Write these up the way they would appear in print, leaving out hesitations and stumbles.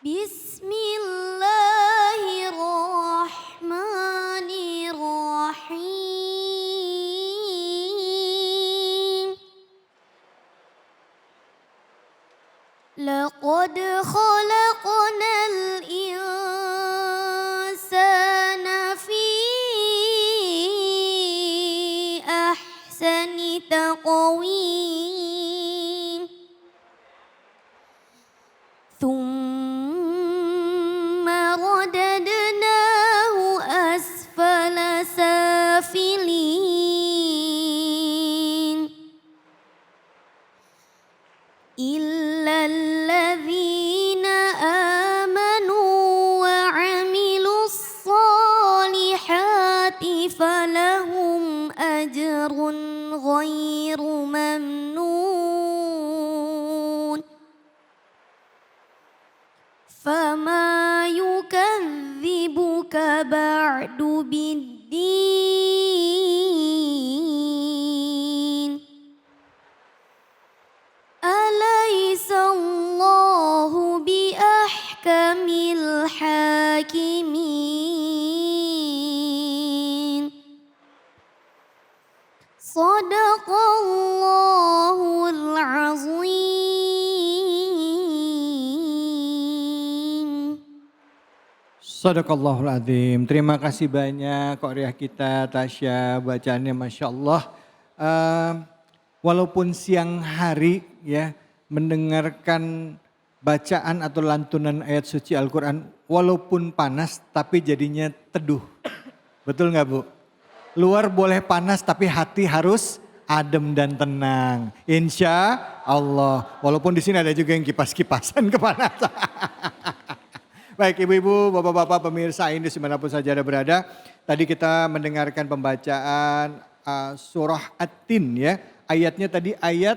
Bismillahirrahmanirrahim. Laqad khalaqnal insana fi ahsani taqwim. Thumma radadnahu asfala safilin. إلا الذين آمنوا وعملوا الصالحات فلهم أجر غير ممنون فما يكذبك بعد بالدين أليس الله بأحكم الحاكمين صدق الله العظيم. Sadaqallahul Adzim. Terima kasih banyak Qoriah kita Tasya, bacaannya Masya Allah. Walaupun siang hari ya mendengarkan bacaan atau lantunan ayat suci Al-Quran, walaupun panas tapi jadinya teduh. Betul nggak Bu? Luar boleh panas tapi hati harus adem dan tenang. Insya Allah. Walaupun di sini ada juga yang kipas-kipasan kepanasan. Baik ibu-ibu, bapak-bapak, pemirsa ini dimanapun saja ada berada. Tadi kita mendengarkan pembacaan surah At-Tin ya. Ayatnya tadi ayat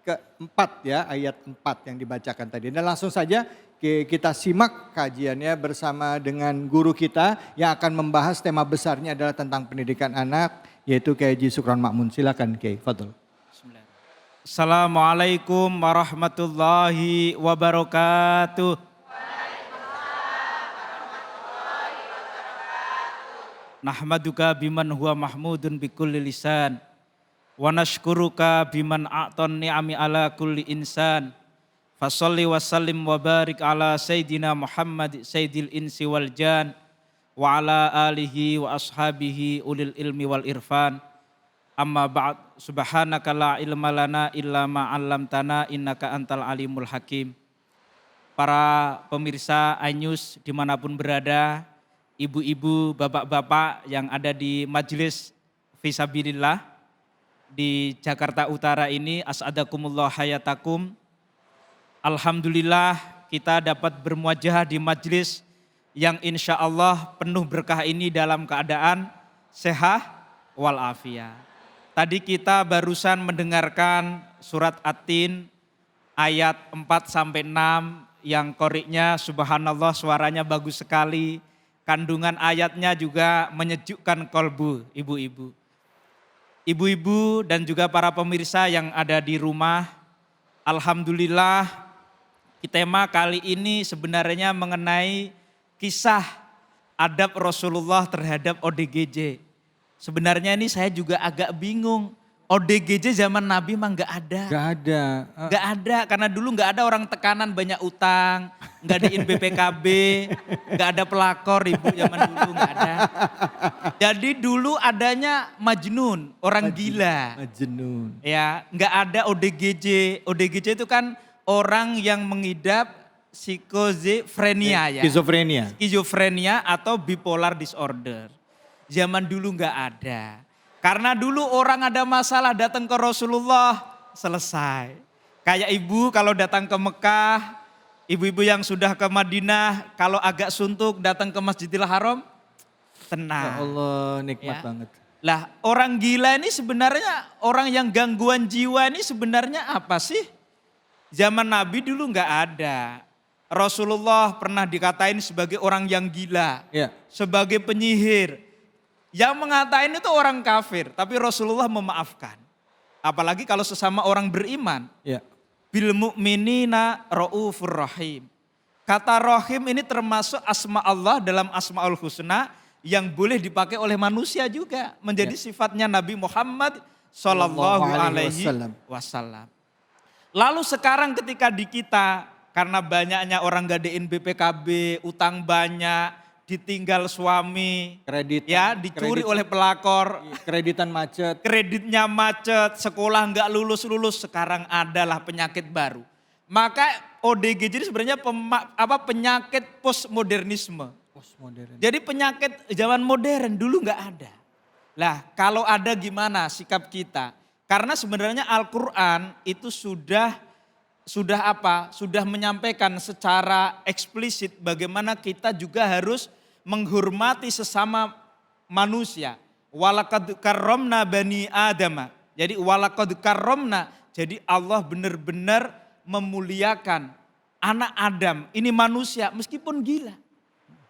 keempat ya, ayat 4 yang dibacakan tadi. Dan langsung saja kita simak kajiannya bersama dengan guru kita yang akan membahas tema besarnya adalah tentang pendidikan anak, yaitu Kiai Haji Sukron Makmun. Silakan Kiai, fadhol. Assalamualaikum warahmatullahi wabarakatuh. Nahmaduka biman huwa mahmudun bikulli lisan. Wa nashkuruka biman a'ton ni'ami ala kulli insan. Fasalli wa sallim wa barik ala Sayyidina Muhammad Sayyidil insi wal jan. Wa ala alihi wa ashabihi ulil ilmi wal irfan. Amma ba'd, subhanaka la ilma lana illa ma'allamtana innaka antal alimul hakim. Para pemirsa iNews dimanapun berada, ibu-ibu, bapak-bapak yang ada di majelis Fisabilillah di Jakarta Utara ini, as'adakumullah hayatakum. Alhamdulillah kita dapat bermuajah di majelis yang insya Allah penuh berkah ini dalam keadaan sehat walafiat. Tadi kita barusan mendengarkan surat At-Tin ayat 4-6 yang koriknya subhanallah suaranya bagus sekali. Kandungan ayatnya juga menyejukkan kolbu ibu-ibu. Ibu-ibu dan juga para pemirsa yang ada di rumah, alhamdulillah tema kali ini sebenarnya mengenai kisah adab Rasulullah terhadap ODGJ. Sebenarnya ini saya juga agak bingung. ODGJ zaman Nabi mah nggak ada. Gak ada. Nggak ada, karena dulu nggak ada orang tekanan banyak utang, nggak ada BPKB, nggak ada pelakor ibu zaman dulu nggak ada. Jadi dulu adanya majnun, orang gila. Majnun. Ya, nggak ada ODGJ. ODGJ itu kan orang yang mengidap psikozefrenia ya. Skizofrenia atau bipolar disorder. Zaman dulu nggak ada. Karena dulu orang ada masalah datang ke Rasulullah, selesai. Kayak ibu kalau datang ke Mekah, ibu-ibu yang sudah ke Madinah, kalau agak suntuk datang ke Masjidil Haram, tenang. Ya Allah, nikmat Ya. banget. Lah orang gila ini sebenarnya, orang yang gangguan jiwa ini sebenarnya apa sih? Zaman Nabi dulu nggak ada. Rasulullah pernah dikatain sebagai orang yang gila, Ya. sebagai penyihir. Yang mengatain itu orang kafir, tapi Rasulullah memaafkan. Apalagi kalau sesama orang beriman. Ya. Bil mu'minina ra'ufur rahim. Kata rohim ini termasuk asma Allah dalam asmaul husna yang boleh dipakai oleh manusia juga. Menjadi sifatnya Nabi Muhammad Sallallahu Alaihi Wasallam. Lalu sekarang ketika di kita, karena banyaknya orang gadein BPKB, utang banyak, ditinggal suami, dicuri oleh pelakor, kreditan macet, kreditnya macet, sekolah nggak lulus, sekarang adalah penyakit baru. Maka ODGJ ini sebenarnya penyakit postmodernisme. Jadi penyakit zaman modern, dulu nggak ada. Lah kalau ada gimana sikap kita? Karena sebenarnya Al-Quran itu sudah menyampaikan secara eksplisit bagaimana kita juga harus menghormati sesama manusia. Walaqad karramna bani Adam. Jadi walaqad karramna, jadi Allah benar-benar memuliakan anak Adam. Ini manusia meskipun gila.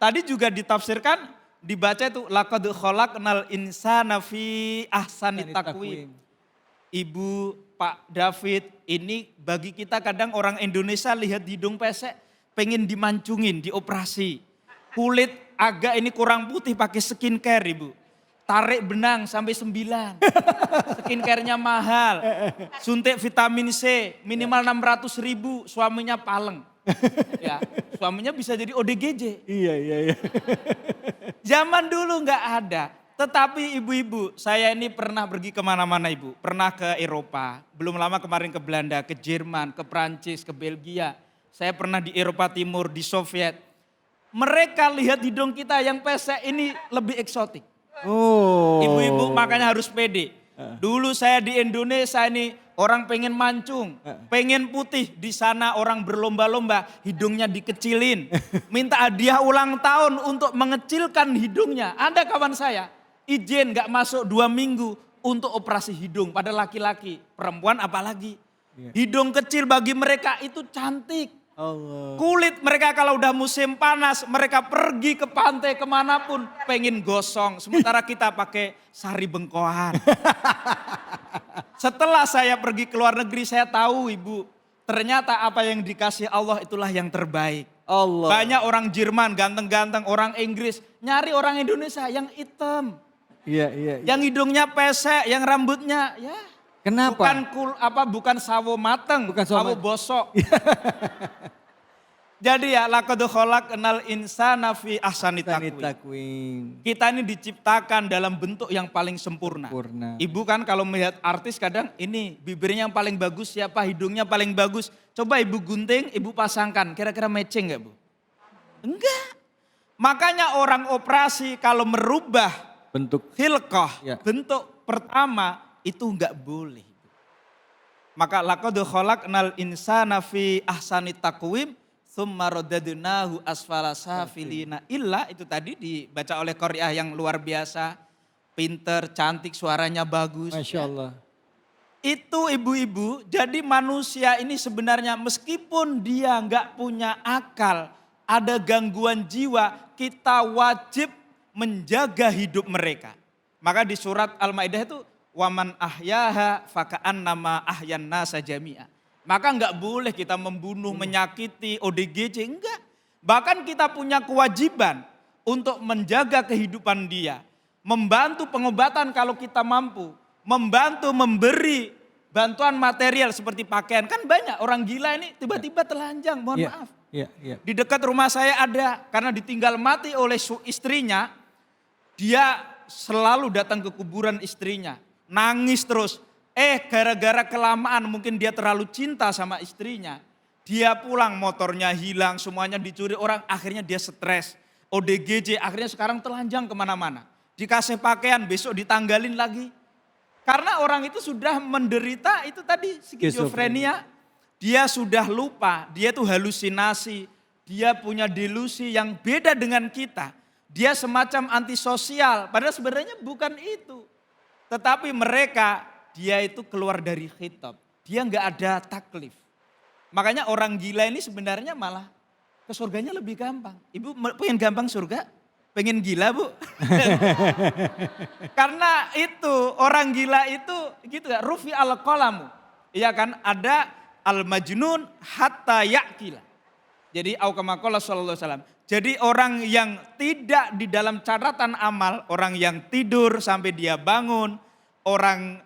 Tadi juga ditafsirkan, dibaca itu laqad khalaqnal insana fi ahsani taqwim. Ibu, Pak David, ini bagi kita kadang orang Indonesia lihat hidung pesek pengen dimancungin, dioperasi. Kulit agak ini kurang putih pakai skincare Ibu. Tarik benang sampai 9. Skincare-nya mahal. Suntik vitamin C minimal 600.000, suaminya paleng. Ya, suaminya bisa jadi ODGJ. Iya. Zaman dulu nggak ada. Tetapi ibu-ibu, saya ini pernah pergi kemana-mana Ibu. Pernah ke Eropa, belum lama kemarin ke Belanda, ke Jerman, ke Prancis, ke Belgia. Saya pernah di Eropa Timur, di Soviet. Mereka lihat hidung kita yang pesek ini lebih eksotik. Oh. Ibu-ibu makanya harus pede. Dulu saya di Indonesia ini orang pengen mancung, pengen putih. Di sana orang berlomba-lomba, hidungnya dikecilin. Minta hadiah ulang tahun untuk mengecilkan hidungnya. Ada kawan saya, izin gak masuk 2 minggu untuk operasi hidung pada laki-laki. Perempuan apalagi. Hidung kecil bagi mereka itu cantik. Allah. Kulit mereka kalau udah musim panas, mereka pergi ke pantai kemanapun pengen gosong. Sementara kita pakai sari bengkoang. Setelah saya pergi ke luar negeri, saya tahu Ibu, ternyata apa yang dikasih Allah itulah yang terbaik. Allah. Banyak orang Jerman ganteng-ganteng, orang Inggris nyari orang Indonesia yang hitam. Iya. Yang hidungnya pesek, yang rambutnya ya. Kenapa? Bukan sawo mateng, Bukan sawo sawo bosok. Jadi ya laqad khalaqnal insana fi ahsani taqwim. Kita ini diciptakan dalam bentuk yang paling sempurna. Ibu kan kalau melihat artis kadang ini bibirnya yang paling bagus siapa, hidungnya paling bagus. Coba Ibu gunting, Ibu pasangkan, kira-kira matching gak Bu? Enggak. Makanya orang operasi kalau merubah Bentuk. khilqah, Ya. bentuk pertama itu enggak boleh. Maka laqad khalaqnal insana fi ahsani taqwim tsumma radadnahu asfala safilina illa, itu tadi dibaca oleh qari'ah yang luar biasa, pinter, cantik, suaranya bagus. Masya Allah. Itu ibu-ibu, jadi manusia ini sebenarnya meskipun dia enggak punya akal, ada gangguan jiwa, kita wajib menjaga hidup mereka. Maka di surat Al-Maidah itu waman ahyaha faka'annama ahyan nasa jami'a. Maka enggak boleh kita membunuh, menyakiti, ODGJ, enggak. Bahkan kita punya kewajiban untuk menjaga kehidupan dia. Membantu pengobatan kalau kita mampu. Membantu memberi bantuan material seperti pakaian. Kan banyak orang gila ini tiba-tiba telanjang, mohon maaf. Di dekat rumah saya ada, karena ditinggal mati oleh istrinya, dia selalu datang ke kuburan istrinya. Nangis terus. Gara-gara kelamaan mungkin dia terlalu cinta sama istrinya. Dia pulang motornya hilang, semuanya dicuri orang. Akhirnya dia stres. ODGJ akhirnya sekarang telanjang kemana-mana. Dikasih pakaian besok ditanggalin lagi. Karena orang itu sudah menderita itu tadi skizofrenia. Dia sudah lupa, dia itu halusinasi. Dia punya delusi yang beda dengan kita. Dia semacam antisosial, padahal sebenarnya bukan itu. Tetapi mereka, dia itu keluar dari khitab. Dia nggak ada taklif. Makanya orang gila ini sebenarnya malah ke surganya lebih gampang. Ibu pengen gampang surga? Pengen gila Bu? Karena itu orang gila itu gitu ya, rufi al-qalamu. Iya kan, ada al-majnun hatta ya'kila. Jadi aukamaqala sallallahu alaihi wasallam. Jadi orang yang tidak di dalam catatan amal, orang yang tidur sampai dia bangun, orang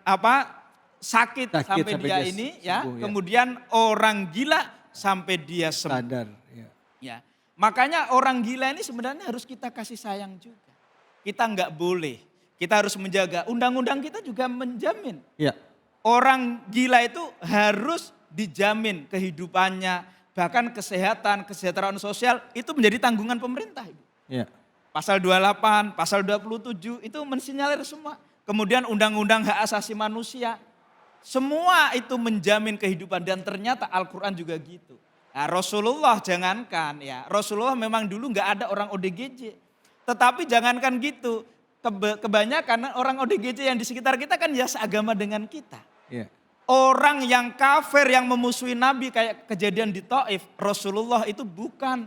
sakit sampai dia ini ya, sembuh, ya. kemudian orang gila sampai dia sembuh. Sadar. Ya. Ya. Makanya orang gila ini sebenarnya harus kita kasih sayang juga. Kita nggak boleh, kita harus menjaga. Undang-undang kita juga menjamin. Ya. Orang gila itu harus dijamin kehidupannya, bahkan kesejahteraan sosial itu menjadi tanggungan pemerintah. Ya. Pasal 28, pasal 27 itu mensinyalir semua. Kemudian undang-undang hak asasi manusia. Semua itu menjamin kehidupan dan ternyata Al-Quran juga gitu. Nah, Rasulullah jangankan ya, Rasulullah memang dulu nggak ada orang ODGJ. Tetapi jangankan gitu, kebanyakan orang ODGJ yang di sekitar kita kan ya seagama dengan kita. Ya. Orang yang kafir yang memusuhi Nabi kayak kejadian di Taif, Rasulullah itu bukan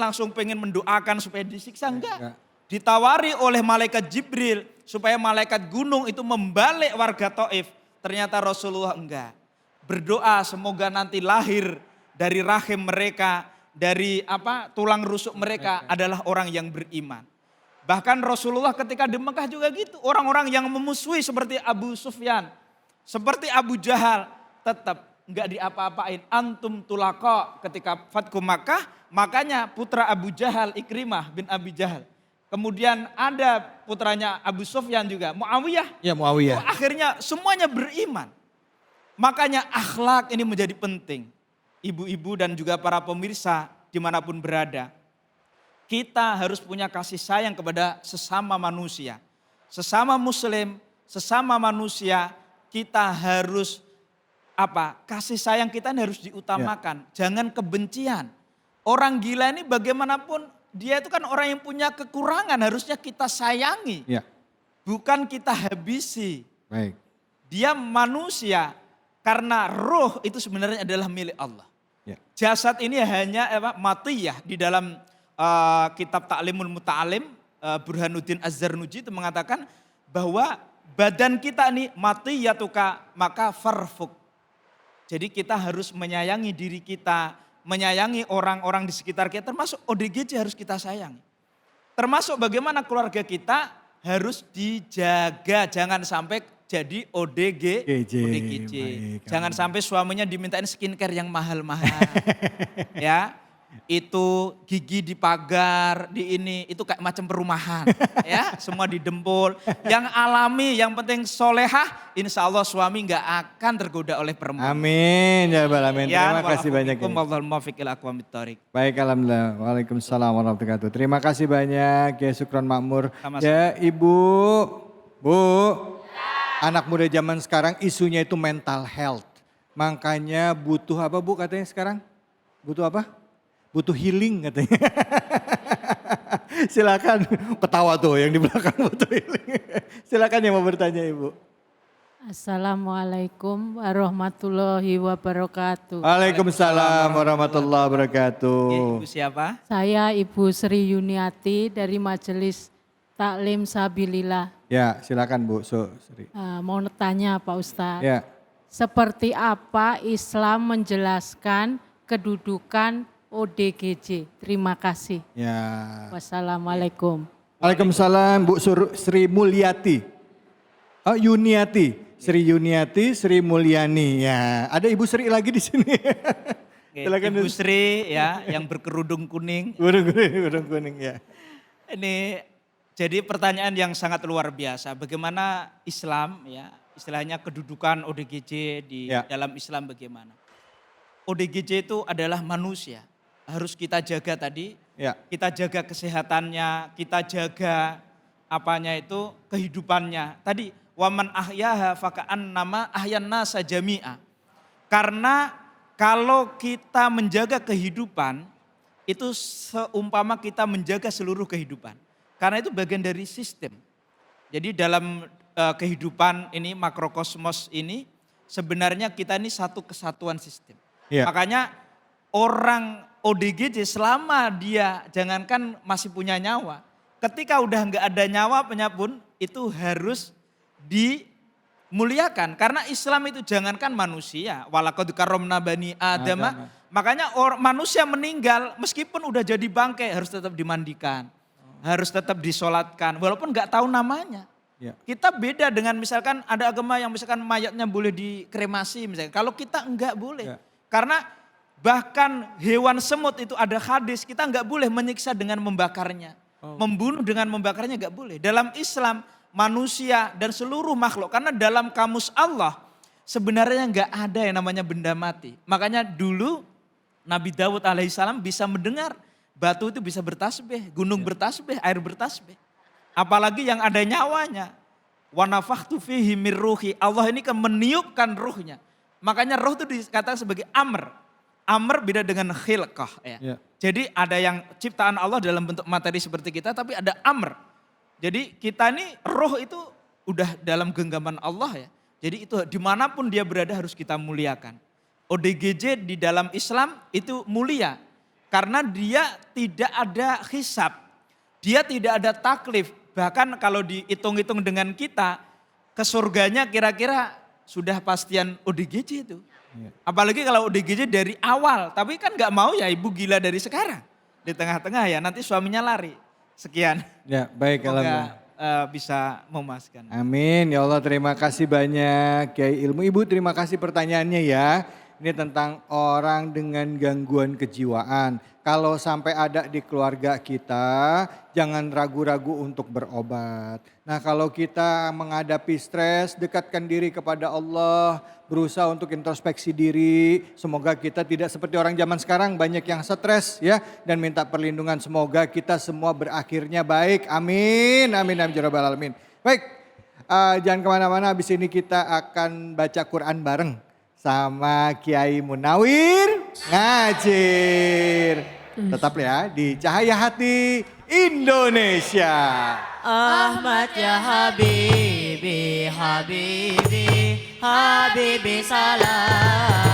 langsung pengen mendoakan supaya disiksa, enggak. Ditawari oleh malaikat Jibril supaya malaikat gunung itu membalik warga Taif. Ternyata Rasulullah enggak. Berdoa semoga nanti lahir dari rahim mereka, dari tulang rusuk mereka adalah orang yang beriman. Bahkan Rasulullah ketika di Mekah juga gitu. Orang-orang yang memusuhi seperti Abu Sufyan, seperti Abu Jahal tetap enggak diapa-apain. Antum tulaqo ketika Fathu Makkah, makanya putra Abu Jahal Ikrimah bin Abi Jahal. Kemudian ada putranya Abu Sufyan juga, Muawiyah. Ya, Muawiyah. Akhirnya semuanya beriman. Makanya akhlak ini menjadi penting. Ibu-ibu dan juga para pemirsa dimanapun berada. Kita harus punya kasih sayang kepada sesama manusia. Sesama muslim, sesama manusia, kita harus kasih sayang kita ini harus diutamakan. Ya. Jangan kebencian. Orang gila ini bagaimanapun dia itu kan orang yang punya kekurangan, harusnya kita sayangi. Ya. Bukan kita habisi. Baik. Dia manusia karena roh itu sebenarnya adalah milik Allah. Ya. Jasad ini hanya matiyah. Di dalam kitab Ta'limul Muta'alim, Burhanuddin Az-Zarnuji itu mengatakan bahwa badan kita ini matiyatuka maka farfuk. Jadi kita harus menyayangi diri kita, menyayangi orang-orang di sekitar kita, termasuk ODGJ harus kita sayangi. Termasuk bagaimana keluarga kita harus dijaga, jangan sampai jadi ODGJ. Baik, Jangan sampai suaminya dimintain skincare yang mahal-mahal. Ya, itu gigi di pagar, di ini, itu kayak macam perumahan. Ya, semua didempul. Yang alami, yang penting solehah, insya Allah suami nggak akan tergoda oleh perempuan. Amin, ya Rabbal Alamin. Ya, Terima kasih banyak. Baik, alhamdulillah. Waalaikumsalam warahmatullahi wabarakatuh. Terima kasih banyak ya, Syukron Makmur. Sama-sama. Ya Ibu, Bu, anak muda zaman sekarang isunya itu mental health. Makanya butuh apa Bu katanya sekarang? Butuh apa? Butuh healing katanya. Silakan, ketawa tuh yang di belakang butuh healing. Silakan yang mau bertanya Ibu. Assalamualaikum warahmatullahi wabarakatuh. Waalaikumsalam warahmatullahi wabarakatuh. Ibu siapa? Saya Ibu Sri Yuniati dari Majelis Taklim Sabilillah. Ya, silakan Bu Sri. Mau tanya Pak Ustadz. Ya. Seperti apa Islam menjelaskan kedudukan ODGJ? Terima kasih. Ya. Wassalamualaikum. Waalaikumsalam Bu Sri Mulyati. Oh, Yuniati, Sri Yuniati, Sri Mulyani. Ya, ada Ibu Sri lagi di sini. Silakan Ibu Sri ya, yang berkerudung kuning. Kerudung kuning ya. Ini jadi pertanyaan yang sangat luar biasa. Bagaimana Islam ya, istilahnya kedudukan ODGJ di dalam Islam bagaimana? ODGJ itu adalah manusia. Harus kita jaga tadi, kita jaga kesehatannya, kita jaga kehidupannya. Tadi waman ahyaha faka'annama ahyan nasa jami'a. Karena kalau kita menjaga kehidupan itu seumpama kita menjaga seluruh kehidupan. Karena itu bagian dari sistem. Jadi dalam kehidupan ini makrokosmos ini sebenarnya kita ini satu kesatuan sistem. Makanya orang ODGJ selama dia jangankan masih punya nyawa, ketika udah nggak ada nyawanya pun itu harus dimuliakan. Karena Islam itu jangankan manusia, walaqad karramna bani Adama Makanya manusia meninggal meskipun udah jadi bangkai harus tetap dimandikan. Harus tetap disolatkan walaupun nggak tahu namanya. Ya. Kita beda dengan misalkan ada agama yang misalkan mayatnya boleh dikremasi misalkan. Kalau kita enggak boleh. Ya. Karena bahkan hewan semut itu ada hadis kita enggak boleh menyiksa dengan membakarnya. Membunuh dengan membakarnya enggak boleh. Dalam Islam manusia dan seluruh makhluk karena dalam kamus Allah sebenarnya enggak ada yang namanya benda mati. Makanya dulu Nabi Daud alaihissalam bisa mendengar batu itu bisa bertasbih, gunung bertasbih, air bertasbih. Apalagi yang ada nyawanya. Wa nafakhtu fihi mir ruhi. Allah ini kan meniupkan ruhnya. Makanya roh itu dikatakan sebagai amr. Amr beda dengan khilqah. Ya. Ya. Jadi ada yang ciptaan Allah dalam bentuk materi seperti kita tapi ada amr. Jadi kita ini roh itu udah dalam genggaman Allah ya. Jadi itu dimanapun dia berada harus kita muliakan. ODGJ di dalam Islam itu mulia. Karena dia tidak ada hisab, dia tidak ada taklif. Bahkan kalau dihitung-hitung dengan kita, ke surganya kira-kira sudah pastian ODGJ itu. Ya. Apalagi kalau ODGJ dari awal, tapi kan gak mau ya ibu gila dari sekarang. Di tengah-tengah ya nanti suaminya lari. Sekian. Ya, baik. Semoga bisa memuaskan. Amin. Ya Allah, terima kasih banyak Kiai Ilmu. Ibu terima kasih pertanyaannya ya. Ini tentang orang dengan gangguan kejiwaan. Kalau sampai ada di keluarga kita, jangan ragu-ragu untuk berobat. Nah kalau kita menghadapi stres, dekatkan diri kepada Allah, berusaha untuk introspeksi diri. Semoga kita tidak seperti orang zaman sekarang, banyak yang stres ya. Dan minta perlindungan, semoga kita semua berakhirnya baik. Amin, amin, amin, ya rabbal alamin. Baik, jangan kemana-mana, habis ini kita akan baca Quran bareng sama Kiai Munawir Ngajir. Tetap ya di Cahaya Hati Indonesia. Ahmad ya Habibi, Habibi, Habibi salam.